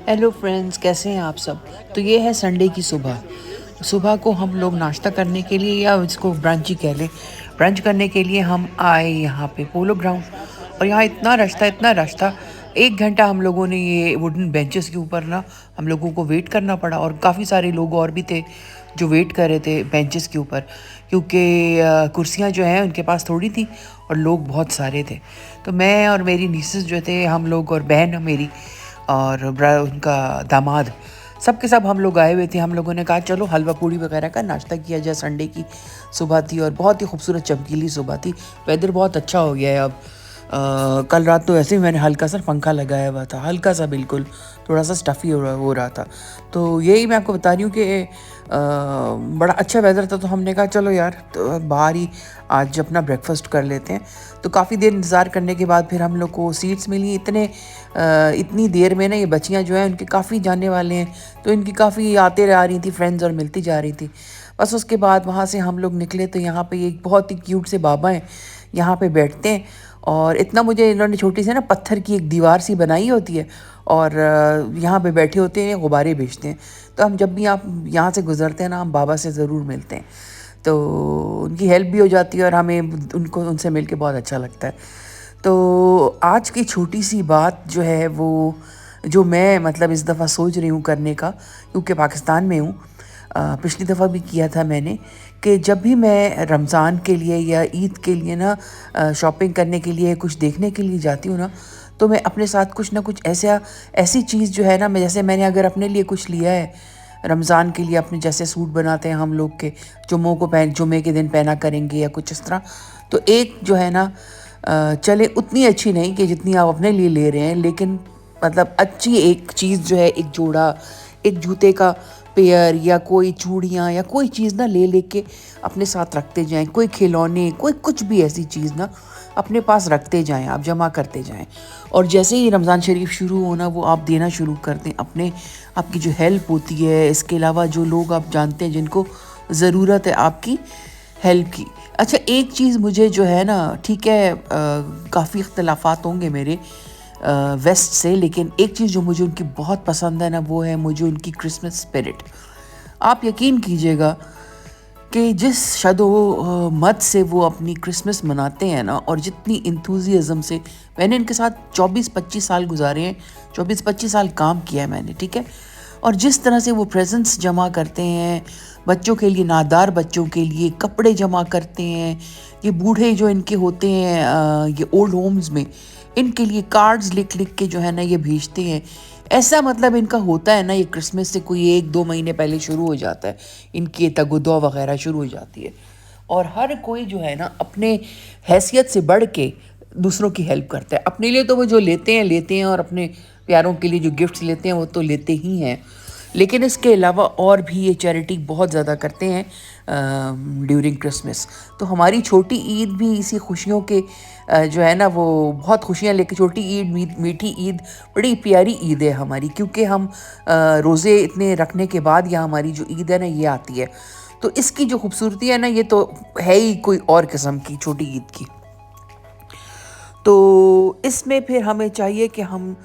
Hello friends, कैसे हैं आप सब। तो ये है संडे की सुबह। सुबह को हम लोग नाश्ता करने के लिए या इसको ब्रंच ही कह लें, ब्रंच करने के लिए हम आए यहाँ पे पोलो ग्राउंड। और यहाँ इतना रश था। 1 घंटा हम लोगों ने ये वुडन बेंचेस के ऊपर ना हम लोगों को वेट करना पड़ा। और काफ़ी सारे लोग और भी थे जो वेट कर रहे थे बेंचेस के ऊपर, क्योंकि कुर्सियाँ जो हैं उनके पास थोड़ी थी और लोग बहुत सारे थे। तो मैं और मेरी नीसेस जो थे, हम लोग, और बहन मेरी और उनका दामाद, सब के सब हम लोग आए हुए थे। हम लोगों ने कहा चलो हलवा पूड़ी वगैरह का नाश्ता किया जाए। संडे की सुबह थी और बहुत ही खूबसूरत चमकीली सुबह थी। वेदर बहुत अच्छा हो गया है अब। कल रात तो ऐसे ही मैंने हल्का सा पंखा लगाया हुआ था, हल्का सा, बिल्कुल थोड़ा सा स्टफ़ी हो रहा था। तो यही मैं आपको बता रही हूँ कि बड़ा अच्छा वेदर था। तो हमने कहा चलो यार, तो बाहर ही आज अपना ब्रेकफास्ट कर लेते हैं। तो काफ़ी देर इंतज़ार करने के बाद फिर हम लोग को सीट्स मिली। इतनी देर में ना ये बच्चियाँ जो हैं उनके काफ़ी जाने वाले हैं, तो इनकी काफ़ी आते आ रही थी फ्रेंड्स और मिलती जा रही थी। बस उसके बाद वहाँ से हम लोग निकले तो यहाँ पे एक बहुत ही क्यूट से बाबा हैं, यहाँ पे बैठते हैं। और इतना मुझे इन्होंने छोटी सी ना पत्थर की एक दीवार सी बनाई होती है और यहाँ पे बैठे होते हैं, गुब्बारे बेचते हैं। तो हम जब भी आप यहाँ से गुज़रते हैं ना, हम बाबा से ज़रूर मिलते हैं। तो उनकी हेल्प भी हो जाती है और हमें उनसे मिल के बहुत अच्छा लगता है। तो आज की छोटी सी बात जो है वो, जो मैं मतलब इस दफ़ा सोच रही हूँ करने का, क्योंकि पाकिस्तान में हूँ। पिछली दफ़ा भी किया था मैंने कि जब भी मैं रमज़ान के लिए या ईद के लिए ना शॉपिंग करने के लिए, कुछ देखने के लिए जाती हूँ ना, तो मैं अपने साथ कुछ ना कुछ ऐसी चीज़ जो है ना, जैसे मैंने अगर अपने लिए कुछ लिया है रमज़ान के लिए, अपने जैसे सूट बनाते हैं हम लोग के, जुम्मे के दिन पहना करेंगे या कुछ इस तरह। तो एक जो है ना, चले उतनी अच्छी नहीं कि जितनी आप अपने लिए ले रहे हैं, लेकिन मतलब अच्छी एक चीज़ जो है, एक जोड़ा, एक जूते का पेयर या कोई चूड़ियाँ या कोई चीज़ ना ले लेके अपने साथ रखते जाएं। कोई खिलौने, कोई कुछ भी ऐसी चीज़ ना अपने पास रखते जाएं, आप जमा करते जाएं। और जैसे ही रमज़ान शरीफ शुरू होना, वो आप देना शुरू कर दें। आपकी जो हेल्प होती है, इसके अलावा जो लोग आप जानते हैं जिनको ज़रूरत है आपकी हेल्प की। अच्छा, एक चीज़ मुझे जो है ना, ठीक है, काफ़ी इख्तलाफात होंगे मेरे वेस्ट से, लेकिन एक चीज़ जो मुझे उनकी बहुत पसंद है ना, वो है मुझे उनकी क्रिसमस स्पिरिट। आप यकीन कीजिएगा कि जिस मत से वो अपनी क्रिसमस मनाते हैं ना, और जितनी इंथुजियाज़म से, मैंने इनके साथ 24-25 साल गुजारे हैं, 24-25 साल काम किया है मैंने, ठीक है। और जिस तरह से वो प्रेजेंट्स जमा करते हैं बच्चों के लिए, नादार बच्चों के लिए कपड़े जमा करते हैं। ये बूढ़े जो इनके होते हैं, ये ओल्ड होम्स में, इनके लिए कार्ड्स लिख लिख के जो है ना ये भेजते हैं। ऐसा मतलब इनका होता है ना, ये क्रिसमस से कोई 1-2 महीने पहले शुरू हो जाता है, इनकी तगुदो वगैरह शुरू हो जाती है। और हर कोई जो है ना अपने हैसियत से बढ़ के दूसरों की हेल्प करता है। अपने लिए तो वो जो लेते हैं, और अपने प्यारों के लिए जो गिफ्ट्स लेते हैं वो तो लेते ही हैं, लेकिन इसके अलावा और भी ये चैरिटी बहुत ज़्यादा करते हैं ड्यूरिंग क्रिसमस। तो हमारी छोटी ईद भी इसी खुशियों के जो है ना, वो बहुत खुशियाँ लेके, छोटी ईद, मीठी ईद, बड़ी प्यारी ईद है हमारी, क्योंकि हम रोज़े इतने रखने के बाद या हमारी जो ईद है ना ये आती है। तो इसकी जो खूबसूरती है ना, ये तो है ही कोई और किस्म की छोटी ईद की। तो इसमें फिर हमें चाहिए कि हम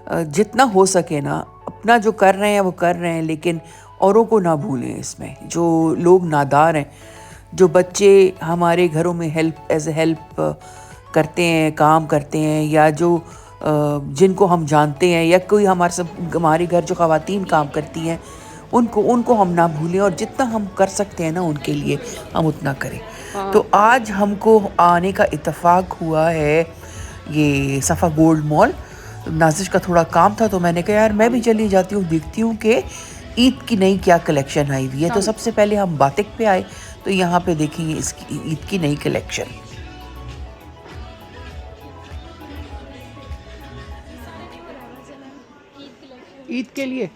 जितना हो सके ना, अपना जो कर रहे हैं वो कर रहे हैं, लेकिन औरों को ना भूलें। इसमें जो लोग नादार हैं, जो बच्चे हमारे घरों में हेल्प करते हैं, काम करते हैं, या जो जिनको हम जानते हैं, या कोई हमारे घर जो ख़वातीन काम करती हैं, उनको हम ना भूलें। और जितना हम कर सकते हैं ना उनके लिए, हम उतना करें। तो आज हमको आने का इत्तेफाक हुआ है ये सफ़ा गोल्ड मॉल। नाजिश का थोड़ा काम था, तो मैंने कहा यार मैं भी चली जाती हूँ, देखती हूँ कि ईद की नई क्या कलेक्शन आई हुई है। तो सबसे पहले हम बातिक पे आए, तो यहाँ पे देखेंगे इसकी ईद की नई कलेक्शन। ईद के लिए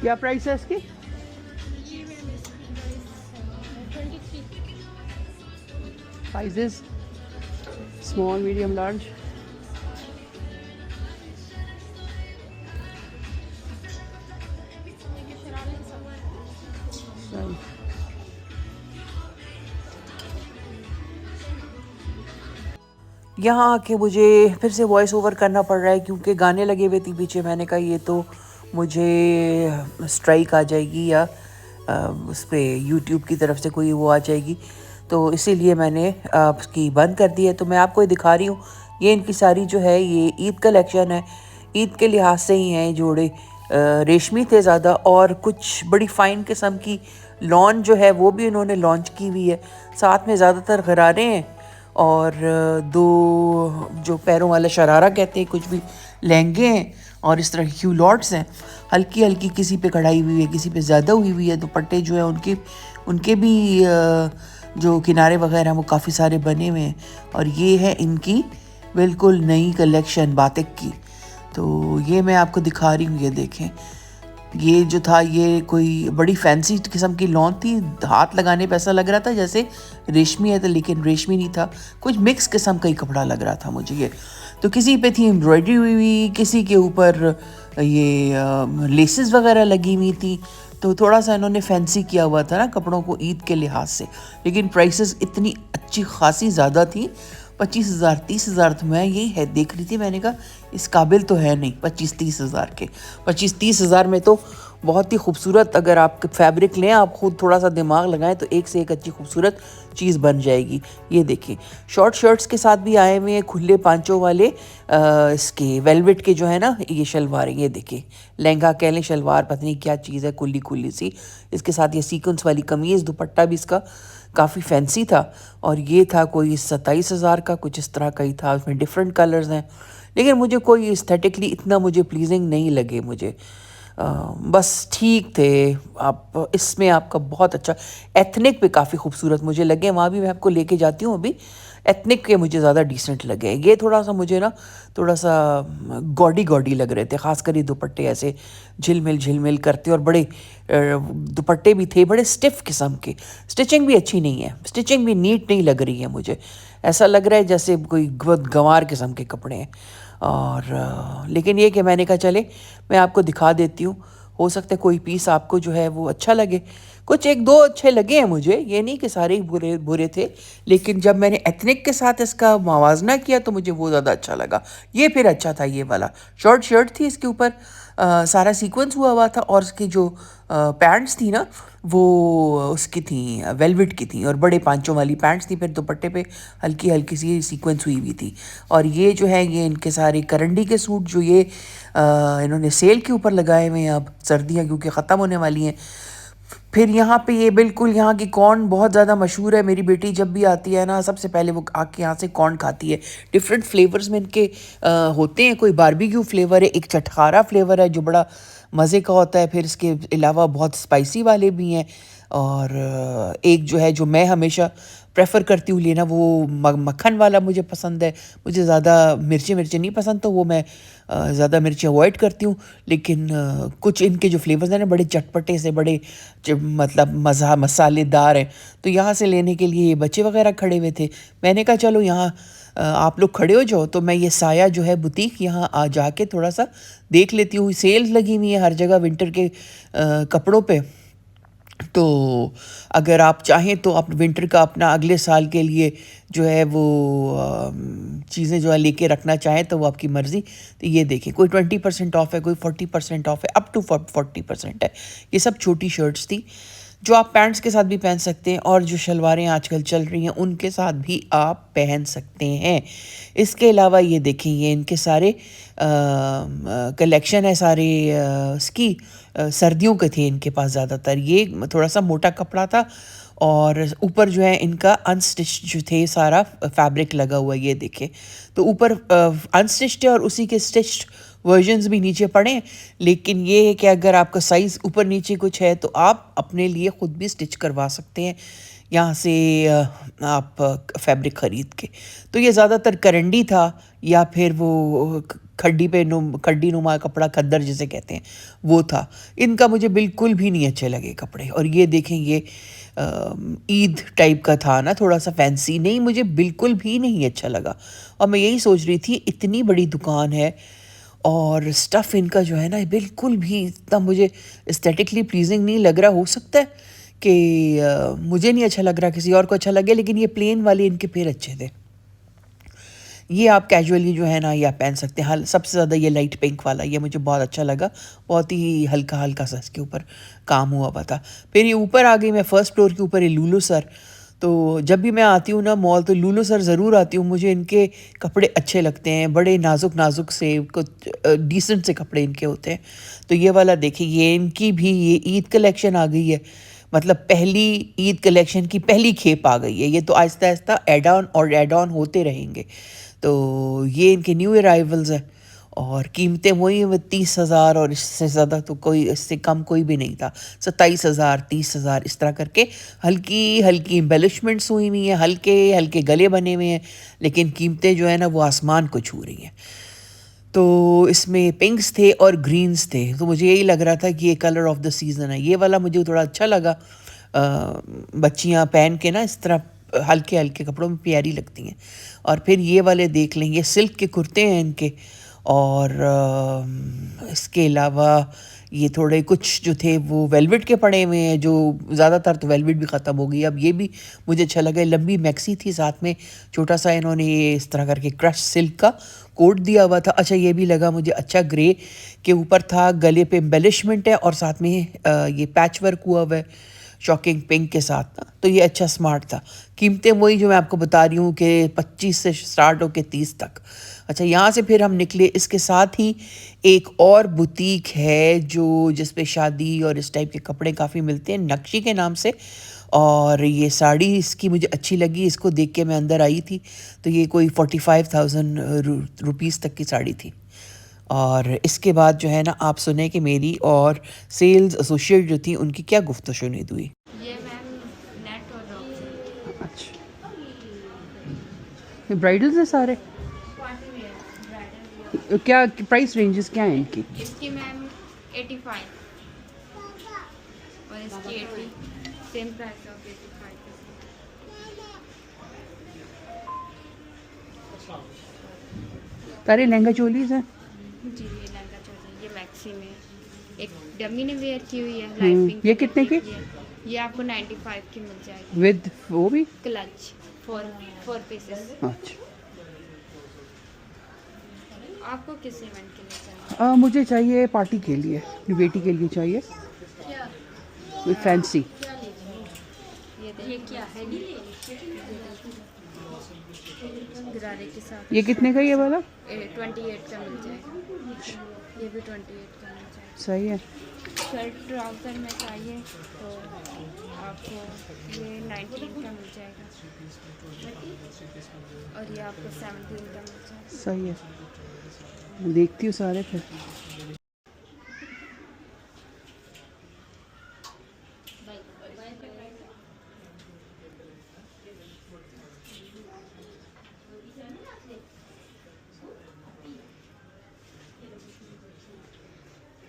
क्या प्राइस है इसकी? Sizes small, medium, large. यहाँ आके मुझे फिर से वॉइस ओवर करना पड़ रहा है क्योंकि गाने लगे हुए थे पीछे। मैंने कहा ये तो मुझे स्ट्राइक आ जाएगी या उस पर यूट्यूब की तरफ से कोई वो आ जाएगी, तो इसीलिए मैंने उसकी बंद कर दी है। तो मैं आपको ये दिखा रही हूँ, ये इनकी सारी जो है ये ईद कलेक्शन है। ईद के लिहाज से ही हैं जोड़े। रेशमी थे ज़्यादा और कुछ बड़ी फ़ाइन किस्म की लॉन जो है वो भी इन्होंने लॉन्च की हुई है। साथ में ज़्यादातर गरारे हैं और दो जो पैरों वाला शरारा कहते हैं, कुछ भी लहंगे हैं और इस तरह क्यू लॉट्स हैं। हल्की हल्की किसी पे कढ़ाई हुई है, किसी पे ज़्यादा हुई हुई है। दुपट्टे जो है उनके उनके भी जो किनारे वगैरह हैं वो काफ़ी सारे बने हुए हैं। और ये है इनकी बिल्कुल नई कलेक्शन बातिक की। तो ये मैं आपको दिखा रही हूँ, ये देखें। ये जो था ये कोई बड़ी फैंसी किस्म की लॉन थी। हाथ लगाने पे ऐसा लग रहा था जैसे रेशमी है, तो लेकिन रेशमी नहीं था, कुछ मिक्स किस्म का ही कपड़ा लग रहा था मुझे ये। तो किसी पे थी एम्ब्रॉयडरी हुई हुई, किसी के ऊपर ये लेसेस वगैरह लगी हुई थी। तो थोड़ा सा इन्होंने फैंसी किया हुआ था ना कपड़ों को ईद के लिहाज से। लेकिन प्राइसेस इतनी अच्छी खासी ज़्यादा थी, 25,000 30,000। तो मैं यही है देख रही थी, मैंने कहा इस काबिल तो है नहीं 25-30 हज़ार के। 25-30 हज़ार में तो बहुत ही खूबसूरत, अगर आप फैब्रिक लें, आप खुद थोड़ा सा दिमाग लगाएं तो एक से एक अच्छी खूबसूरत चीज़ बन जाएगी। ये देखिए शॉर्ट शर्ट्स के साथ भी आए हुए हैं, खुले पांचों वाले इसके वेलवेट के जो है ना ये शलवारें। ये देखिए लहंगा कह लें, शलवार पता नहीं क्या चीज़ है, कुल्ली कुल्ली सी। इसके साथ ये सीक्वेंस वाली कमीज़, दुपट्टा भी इसका काफ़ी फैंसी था। और ये था कोई 27,000 का, कुछ इस तरह का ही था। उसमें डिफरेंट कलर्स हैं, लेकिन मुझे कोई एस्थेटिकली इतना मुझे प्लीजिंग नहीं लगे मुझे। बस ठीक थे। आप इसमें आपका बहुत अच्छा एथनिक पे काफ़ी खूबसूरत मुझे लगे, वहाँ भी मैं आपको लेके जाती हूँ अभी। एथनिक के मुझे ज़्यादा डिसेंट लगे। ये थोड़ा सा मुझे ना थोड़ा सा गॉडी गॉडी लग रहे थे, ख़ासकर ये दुपट्टे ऐसे झिलमिल करते, और बड़े दुपट्टे भी थे बड़े स्टिफ किस्म के। स्टिचिंग भी अच्छी नहीं है, स्टिचिंग भी नीट नहीं लग रही है मुझे। ऐसा लग रहा है जैसे कोई गंवार किस्म के कपड़े हैं। और लेकिन ये कि मैंने कहा चले मैं आपको दिखा देती हूँ, हो सकता है कोई पीस आपको जो है वो अच्छा लगे। कुछ एक दो अच्छे लगे हैं मुझे, ये नहीं कि सारे ही बुरे बुरे थे, लेकिन जब मैंने एथनिक के साथ इसका मुवाजना किया तो मुझे वो ज़्यादा अच्छा लगा। ये फिर अच्छा था। ये वाला शॉर्ट शर्ट थी, इसके ऊपर सारा सीक्वेंस हुआ हुआ था, और इसकी जो पैंट्स थी ना वो उसकी थी वेलवेट की थी, और बड़े पांचों वाली पैंट्स थी। फिर दुपट्टे पे हल्की हल्की सी सीक्वेंस हुई हुई थी। और ये जो है ये इनके सारे करंडी के सूट जो ये इन्होंने सेल के ऊपर लगाए हुए हैं। अब सर्दियाँ क्योंकि ख़त्म होने वाली हैं। फिर यहाँ पे ये बिल्कुल यहाँ की कॉर्न बहुत ज़्यादा मशहूर है। मेरी बेटी जब भी आती है ना, सबसे पहले वो आके यहाँ से कॉर्न खाती है। डिफरेंट फ्लेवर्स में इनके होते हैं। कोई बारबेक्यू फ्लेवर है, एक चटखारा फ्लेवर है जो बड़ा मज़े का होता है। फिर इसके अलावा बहुत स्पाइसी वाले भी हैं। और एक जो है जो मैं हमेशा प्रेफर करती हूँ लेना, वो मक्खन वाला मुझे पसंद है। मुझे ज़्यादा मिर्ची नहीं पसंद, तो वो मैं ज़्यादा मिर्ची अवॉइड करती हूँ। लेकिन कुछ इनके जो फ्लेवर्स हैं ना बड़े चटपटे से, बड़े मतलब मसालेदार हैं। तो यहाँ से लेने के लिए बच्चे वगैरह खड़े हुए थे। मैंने कहा चलो यहाँ आप लोग खड़े हो जाओ, तो मैं ये साया जो है बुटीक यहाँ आ जाके थोड़ा सा देख लेती हूँ। सेल्स लगी हुई है हर जगह विंटर के कपड़ों पे। तो अगर आप चाहें तो आप विंटर का अपना अगले साल के लिए जो है वो चीज़ें जो है लेके रखना चाहें तो वो आपकी मर्ज़ी। तो ये देखें कोई 20% ऑफ है, कोई 40% ऑफ है, अप टू 40% है। ये सब छोटी शर्ट्स थी जो आप पैंट्स के साथ भी पहन सकते हैं, और जो शलवारें आजकल चल रही हैं उनके साथ भी आप पहन सकते हैं। इसके अलावा ये देखें ये इनके सारे कलेक्शन है सारे इसकी सर्दियों के थे इनके पास ज़्यादातर। ये थोड़ा सा मोटा कपड़ा था, और ऊपर जो है इनका अनस्टिच जो थे सारा फैब्रिक लगा हुआ। ये देखें तो ऊपर अनस्टिच्ड है और उसी के स्टिच्ड वर्जन्स भी नीचे पड़े हैं। लेकिन ये है कि अगर आपका साइज़ ऊपर नीचे कुछ है तो आप अपने लिए ख़ुद भी स्टिच करवा सकते हैं यहाँ से आप फैब्रिक ख़रीद के। तो ये ज़्यादातर करंडी था या फिर वो खड्डी नुमा कपड़ा, खद्दर जिसे कहते हैं, वो था। इनका मुझे बिल्कुल भी नहीं अच्छे लगे कपड़े। और ये देखें ये ईद टाइप का था ना, थोड़ा सा फैंसी, नहीं मुझे बिल्कुल भी नहीं अच्छा लगा। और मैं यही सोच रही थी इतनी बड़ी दुकान है और स्टफ़ इनका जो है ना बिल्कुल भी इतना मुझे एस्थेटिकली प्लीजिंग नहीं लग रहा। हो सकता है कि मुझे नहीं अच्छा लग रहा, किसी और को अच्छा लगे, लेकिन ये प्लेन वाले इनके पैर अच्छे थे। ये आप कैजुअली जो है ना ये आप पहन सकते हैं। हल सबसे ज़्यादा ये लाइट पिंक वाला ये मुझे बहुत अच्छा लगा, बहुत ही हल्का हल्का सा इसके ऊपर काम हुआ हुआ था। फिर ये ऊपर आ गई मैं फर्स्ट फ्लोर के ऊपर, ये लुलु सर। तो जब भी मैं आती हूँ ना मॉल तो लुलु सर ज़रूर आती हूँ, मुझे इनके कपड़े अच्छे लगते हैं, बड़े नाजुक नाजुक से कुछ डिसेंट से कपड़े इनके होते हैं। तो ये वाला देखिए, ये इनकी भी ये ईद कलेक्शन आ गई है, मतलब पहली ईद कलेक्शन की पहली खेप आ गई है। ये तो आहिस्ता आहिस्ता एड ऑन और एड ऑन होते रहेंगे। तो ये इनके न्यू अराइवल्स हैं और कीमतें वही हैं 30,000, और इससे ज़्यादा तो कोई, इससे कम कोई भी नहीं था। 27,000, 30,000 इस तरह करके हल्की हल्की एम्बेलिशमेंट्स हुई हुई हैं, हल्के हल्के गले बने हुए हैं, लेकिन कीमतें जो है ना वो आसमान को छू रही हैं। तो इसमें पिंक्स थे और ग्रीन्स थे, तो मुझे यही लग रहा था कि ये कलर ऑफ द सीज़न है। ये वाला मुझे थोड़ा अच्छा लगा, बच्चियां पहन के ना इस तरह हल्के हल्के कपड़ों में प्यारी लगती हैं। और फिर ये वाले देख लेंगे, सिल्क के कुर्ते हैं इनके, और इसके अलावा ये थोड़े कुछ जो थे वो वेलवेट के पड़े हुए हैं, जो ज़्यादातर तो वेलवेट भी ख़त्म हो गई। अब ये भी मुझे अच्छा लगा, लंबी मैक्सी थी, साथ में छोटा सा इन्होंने ये इस तरह करके क्रश सिल्क का कोट दिया हुआ था। अच्छा ये भी लगा मुझे अच्छा, ग्रे के ऊपर था, गले पे एम्बेलिशमेंट है और साथ में ये पैच वर्क हुआ हुआ है शॉकिंग पिंक के साथ ना, तो ये अच्छा स्मार्ट था। कीमतें वही जो मैं आपको बता रही हूँ कि 25 से स्टार्ट होकर 30 तक। अच्छा यहाँ से फिर हम निकले, इसके साथ ही एक और बुटीक है जो जिस पे शादी और इस टाइप के कपड़े काफ़ी मिलते हैं, नक्शी के नाम से। और ये साड़ी इसकी मुझे अच्छी लगी, इसको देख के मैं अंदर आई थी। तो ये कोई 45,000 रुपीज़ तक की साड़ी थी। और इसके बाद जो है ना आप सुने कि मेरी और सेल्स एसोसिएट जो थी उनकी क्या गुफ्तगू शुनीद हुई। ये मैम नेट और ड्रॉप से अच्छा, ये ब्राइडल्स हैं सारे? पार्टी वेयर ब्राइडल क्या प्राइस रेंजेस क्या हैं इनकी? इसकी मैम 85 और इसकी 80, सेम प्राइस ऑफ 85। सारे लहंगा चोलीज हैं? जी ये लहंगा चोली, ये मैक्सी में एक डमी ने वेयर की हुई है लाइट पिंक। ये कितने की? ये आपको 95 की मिल जाएगी विद वो भी? Clutch, four pieces. अच्छा, आपको किस इवेंट के लिए चाहिए? मुझे चाहिए पार्टी के लिए, अपनी बेटी के लिए चाहिए, क्या विद फैंसी। क्या लीजिए? ये क्या है? गरारे के साथ ये कितने का ये वाला? 28 का मिल जाएगा। ये भी 28 का मिल जाएगा। सही है। शर्ट ट्राउज़र में चाहिए तो आपको ये 19 का मिल जाएगा और ये आपको 17 का मिल जाएगा। सही है, मैं देखती हूँ सारे फिर।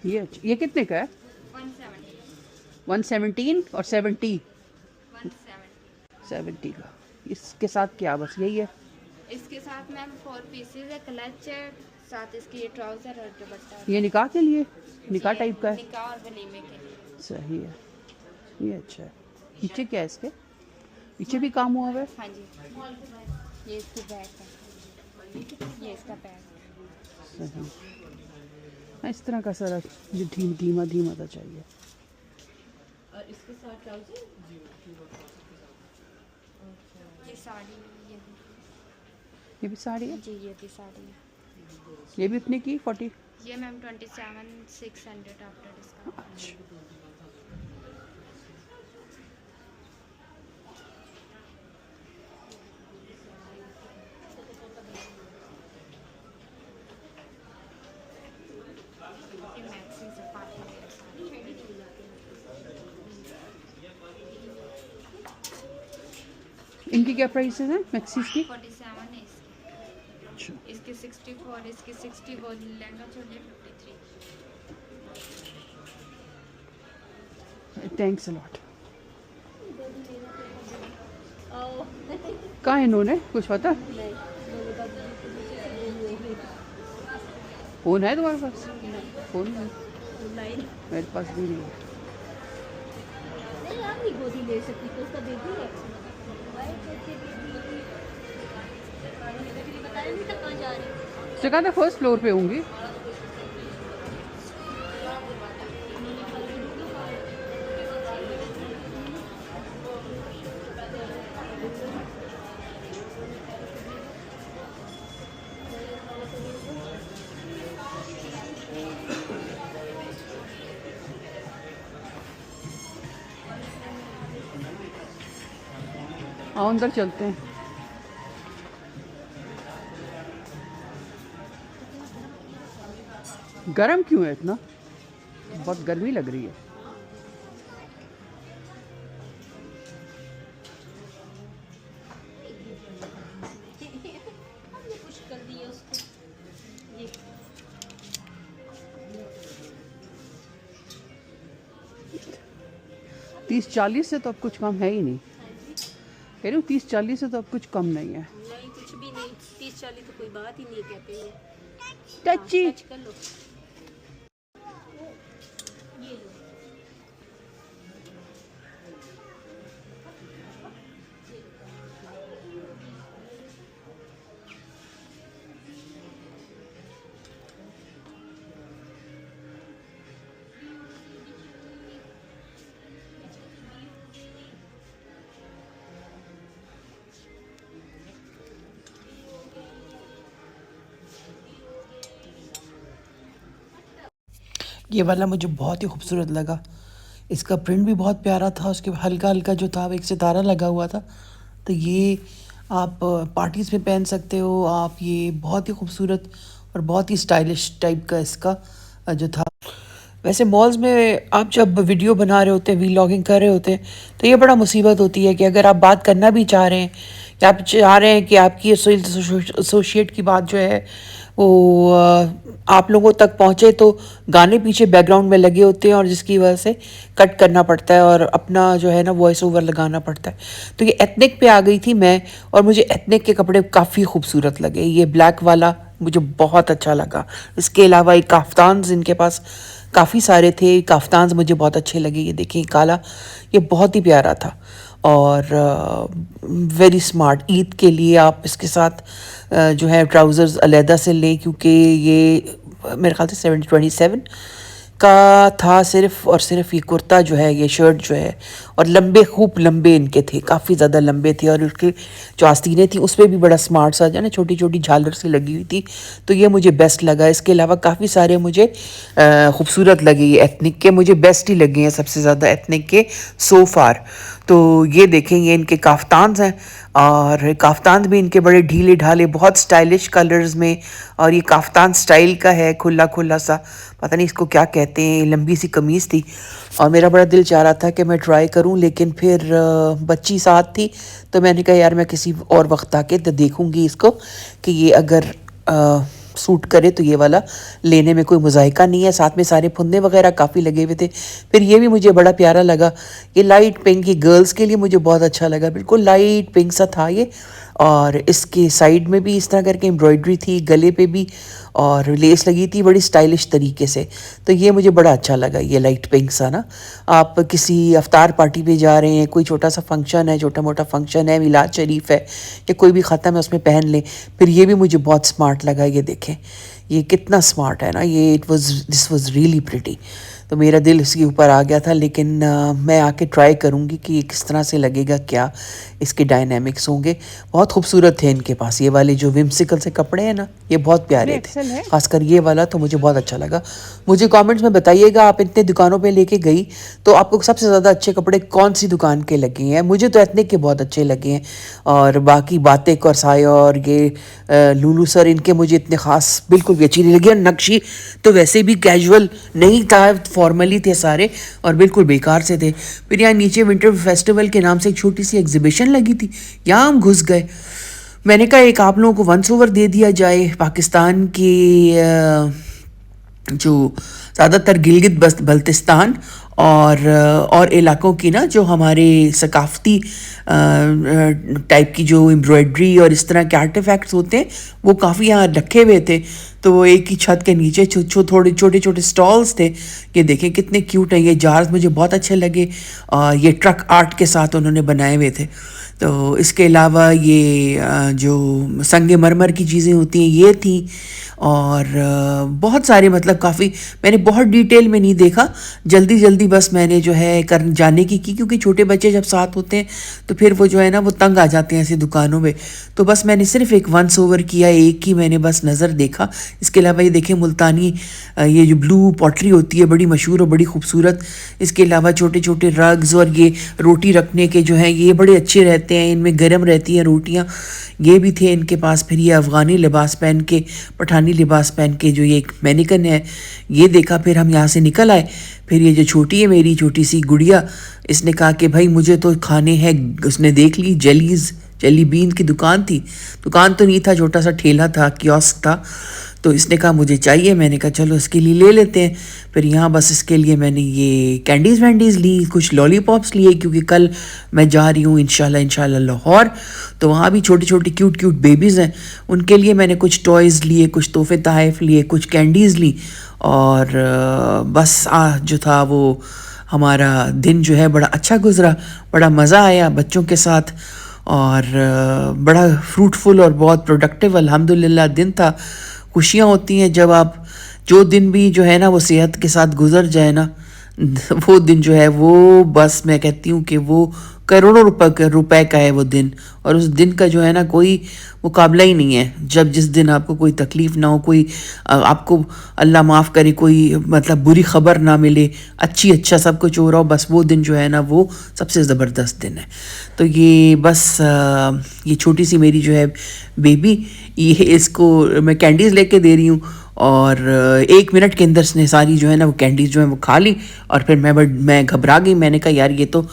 ये अच्छा, ये कितने का है? 170 117 और 70? 170। 70 का। इसके साथ क्या बस यही है? इसके साथ मैम 4 पीसेज है, क्लच है, साथ इसके ये ट्राउज़र और दुपट्टा। ये निकाह के लिए, निकाह टाइप का है? निकाह और वलीमे के लिए। सही है, ये अच्छा है। पीछे क्या है इसके? पीछे भी काम हुआ हुआ है? हाँ जी, ये इसकी बैग है, ये इसका बैग। सही। हाँ, इस तरह का सारा जो धीमा धीमा सा चाहिए। और इसके साथ ट्राउज़र, ये साड़ी, ये भी साड़ी है? जी ये भी साड़ी है। ये भी उतने की 40? ये मैम 27,600 आफ्टर डिस्काउंट। अच्छा, ये मैक्सी से पार्टी वेयर साड़ी। इनकी क्या प्राइसेस हैं मैक्सीज की? 47 है इसकी, अच्छा, इसकी 64, इसकी 60, वो lehenga choli 53। Thanks a lot. कहाँ है इन्होंने, कुछ पता? फ़ोन है तुम्हारे पास? फ़ोन है मेरे पास भी नहीं है। नहीं आप नहीं गोदी ले सकती तो उसका बेबी है। बताया नहीं था कहाँ जा रहे हो। उसने कहा था फर्स्ट फ्लोर पे होंगी। आओ अंदर चलते हैं। गरम क्यों है इतना? बहुत गर्मी लग रही है। हमने पुश कर दिया उसको। ये 30-40 से तो अब कुछ कम है ही नहीं। कह रही हूँ 30-40 से तो अब कुछ कम नहीं है। नहीं, कुछ भी नहीं। 30-40 तो कोई बात ही नहीं कहते हैं। टची टच कर लो। ये लो। ये वाला मुझे बहुत ही खूबसूरत लगा। इसका प्रिंट भी बहुत प्यारा था, उसके हल्का हल्का जो था वो एक सितारा लगा हुआ था। तो ये आप पार्टीज़ में पहन सकते हो आप। ये बहुत ही खूबसूरत और बहुत ही स्टाइलिश टाइप का इसका जो था। वैसे मॉल्स में आप जब वीडियो बना रहे होते हैं, वीलॉगिंग कर रहे होते हैं, तो ये बड़ा मुसीबत होती है कि अगर आप बात करना भी चाह रहे हैं या आप चाह रहे हैं कि आपकी एसोसिएट की बात जो है वो आप लोगों तक पहुंचे, तो गाने पीछे बैकग्राउंड में लगे होते हैं और जिसकी वजह से कट करना पड़ता है और अपना जो है ना वॉइस ओवर लगाना पड़ता है। तो ये एथनिक पे आ गई थी मैं, और मुझे एथनिक के कपड़े काफ़ी खूबसूरत लगे। ये ब्लैक वाला मुझे बहुत अच्छा लगा। इसके अलावा ये काफ्तान्स इनके पास काफ़ी सारे थे। काफ्तान्स मुझे बहुत अच्छे लगे। ये देखिए काला, ये बहुत ही प्यारा था और वेरी स्मार्ट। ईद के लिए आप इसके साथ जो है ट्राउज़र्स अलहदा से लें, क्योंकि ये मेरे ख्याल से 727 का था सिर्फ और सिर्फ। ये कुर्ता जो है, ये शर्ट जो है, और लंबे, खूब लंबे इनके थे, काफ़ी ज़्यादा लंबे थे। और उसके जो आस्तीनें थी उस पर भी बड़ा स्मार्ट सा जो है ना छोटी छोटी झालर सी लगी हुई थी। तो ये मुझे बेस्ट लगा। इसके अलावा काफ़ी सारे मुझे खूबसूरत लगे। ये एथनिक के मुझे बेस्ट ही लगे हैं सबसे ज़्यादा, एथनिक के सो फार। तो ये देखें, ये इनके काफ्तान्स हैं और काफ्तान भी इनके बड़े ढीले ढाले, बहुत स्टाइलिश कलर्स में। और ये काफ्तान स्टाइल का है, खुला खुला सा, पता नहीं इसको क्या कहते हैं। लंबी सी कमीज़ थी और मेरा बड़ा दिल चाह रहा था कि मैं ट्राई करूं, लेकिन फिर बच्ची साथ थी तो मैंने कहा यार मैं किसी और वक्त आके तो देखूंगी इसको कि ये अगर सूट करे तो ये वाला लेने में कोई मुज़ाहिका नहीं है। साथ में सारे फुन्ने वगैरह काफ़ी लगे हुए थे। फिर ये भी मुझे बड़ा प्यारा लगा। ये लाइट पिंक, ये गर्ल्स के लिए मुझे बहुत अच्छा लगा। बिल्कुल लाइट पिंक सा था ये, और इसके साइड में भी इस तरह करके एम्ब्रॉयडरी थी, गले पे भी और लेस लगी थी बड़ी स्टाइलिश तरीके से। तो ये मुझे बड़ा अच्छा लगा, ये लाइट पिंक सा ना। आप किसी अफ्तार पार्टी पे जा रहे हैं, कोई छोटा सा फंक्शन है, छोटा मोटा फंक्शन है, मिलाद शरीफ है या कोई भी ख़त्म है, उसमें पहन लें। फिर ये भी मुझे बहुत स्मार्ट लगा। ये देखें ये कितना स्मार्ट है ना, ये दिस वाज रियली प्रिटी। तो मेरा दिल इसके ऊपर आ गया था, लेकिन मैं आके ट्राई करूँगी कि ये किस तरह से लगेगा, क्या इसके डायनामिक्स होंगे। बहुत खूबसूरत थे इनके पास ये वाले जो विम्सिकल से कपड़े हैं ना, ये बहुत प्यारे थे। खासकर ये वाला तो मुझे बहुत अच्छा लगा। मुझे कमेंट्स में बताइएगा, आप इतने दुकानों पे लेके गई तो आपको सबसे ज़्यादा अच्छे कपड़े कौन सी दुकान के लगे हैं। मुझे तो एथनिक के बहुत अच्छे लगे हैं, और बाकी बातिक और साया और ये लुलू सर, इनके मुझे इतने ख़ास बिल्कुल भी अच्छी नहीं लगी। और नक्शी तो वैसे भी कैजुअल नहीं था, फॉर्मली थे सारे और बिल्कुल बेकार से थे। फिर यहाँ नीचे विंटर फेस्टिवल के नाम से एक छोटी सी एग्जीबिशन लगी थी, यहाँ हम घुस गए। मैंने कहा एक आप लोगों को वंस ओवर दे दिया जाए पाकिस्तान की जो ज़्यादातर गिलगित बल्तिस्तान और इलाकों की ना जो हमारे सकाफ़ती टाइप की जो एम्ब्रॉयडरी और इस तरह के आर्टिफैक्ट्स होते हैं वो काफ़ी यहाँ रखे हुए थे। तो वो एक ही छत के नीचे थोड़े छोटे छोटे स्टॉल्स थे। ये देखें कितने क्यूट हैं ये जार्स, मुझे बहुत अच्छे लगे। ये ट्रक आर्ट के साथ उन्होंने बनाए हुए थे। तो इसके अलावा ये जो संगमरमर की चीज़ें होती हैं ये थी, और बहुत सारे मतलब काफ़ी मैंने बहुत डिटेल में नहीं देखा, जल्दी जल्दी बस मैंने जो है जाने की क्योंकि छोटे बच्चे जब साथ होते हैं तो फिर वो जो है ना वो तंग आ जाते हैं ऐसी दुकानों में। तो बस मैंने सिर्फ एक वंस ओवर किया, एक ही मैंने बस नज़र देखा। इसके अलावा ये देखें मुल्तानी ये जो ब्लू पॉटरी होती है बड़ी मशहूर और बड़ी खूबसूरत। इसके अलावा छोटे छोटे रग्स और ये रोटी रखने के जो हैं ये बड़े अच्छे रहते हैं, इनमें गर्म रहती हैं रोटियाँ, ये भी थे इनके पास। फिर ये अफ़गानी लिबास पहन के, पठानी लिबास पहन के जो ये एक मैनिकन है ये देखा। फिर हम यहाँ से निकल आए। फिर ये जो छोटी है मेरी छोटी सी गुड़िया, इसने कहा कि भाई मुझे तो खाने हैं, उसने देख ली जेली बीन की दुकान थी, दुकान तो नहीं था, छोटा सा ठेला था, कियोस्क था। तो इसने कहा मुझे चाहिए, मैंने कहा चलो इसके लिए ले लेते हैं। फिर यहाँ बस इसके लिए मैंने ये कैंडीज़ वैंडीज़ ली, कुछ लॉलीपॉप्स लिए क्योंकि कल मैं जा रही हूँ इंशाल्लाह लाहौर। तो वहाँ भी छोटी छोटी क्यूट बेबीज़ हैं, उनके लिए मैंने कुछ टॉयज़ लिए, कुछ तोहफे तहफ़ लिए, कुछ कैंडीज़ ली। और बस जो था वो हमारा दिन जो है बड़ा अच्छा गुज़रा, बड़ा मज़ा आया बच्चों के साथ, और बड़ा फ्रूटफुल और बहुत प्रोडक्टिव अल्हम्दुलिल्लाह दिन था। खुशियाँ होती हैं जब आप जो दिन भी जो है ना वो सेहत के साथ गुजर जाए ना, वो दिन जो है वो बस मैं कहती हूँ कि वो करोड़ों रुपए का है वो दिन। और उस दिन का जो है ना कोई मुकाबला ही नहीं है। जब जिस दिन आपको कोई तकलीफ़ ना हो, कोई आपको अल्लाह माफ़ करे कोई मतलब बुरी ख़बर ना मिले, अच्छा सब कुछ हो रहा हो, बस वो दिन जो है ना वो सबसे ज़बरदस्त दिन है। तो ये बस ये छोटी सी मेरी जो है बेबी, ये इसको मैं कैंडीज़ लेके दे रही हूँ, और 1 मिनट के अंदर इसने सारी जो है ना वो कैंडीज़ जो है वो खा ली। और फिर मैं घबरा गई, मैंने कहा यार ये तो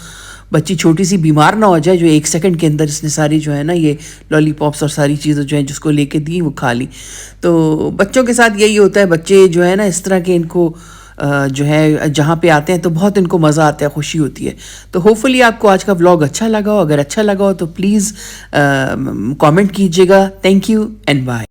बच्ची छोटी सी बीमार ना हो जाए जो 1 सेकंड के अंदर इसने सारी जो है ना ये लॉलीपॉप्स और सारी चीज़ें जो है जिसको लेके दी वो खा ली। तो बच्चों के साथ यही होता है, बच्चे जो है ना इस तरह के इनको जो है जहाँ पे आते हैं तो बहुत इनको मज़ा आता है, खुशी होती है। तो होपफुली आपको आज का व्लॉग अच्छा लगा हो, अगर अच्छा लगा हो तो प्लीज़ कमेंट कीजिएगा। Thank you and bye.